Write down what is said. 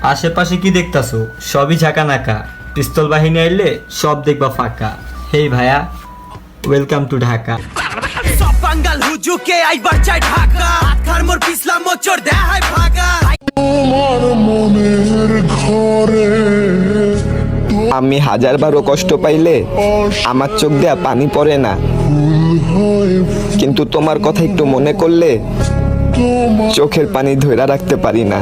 আশেপাশে কি দেখতাছো? সবই ঝাঁকা নাকা। পিস্তল বাহিনী আইলে সব দেখবা ফাঁকা। হেই ভাইয়া, ওয়েলকাম টু ঢাকা। সব বাঙ্গাল হুজুকে আইবার চাই ঢাকা, হাতখার মোর পিছলা মোচড় দেয় হয় ভাগা। আমি হাজারবারও কষ্ট পাইলে আমার চোখ দেয়া পানি পড়ে না, কিন্তু তোমার কথা একটু মনে করলে চোখের পানি ধইরা রাখতে পারি না।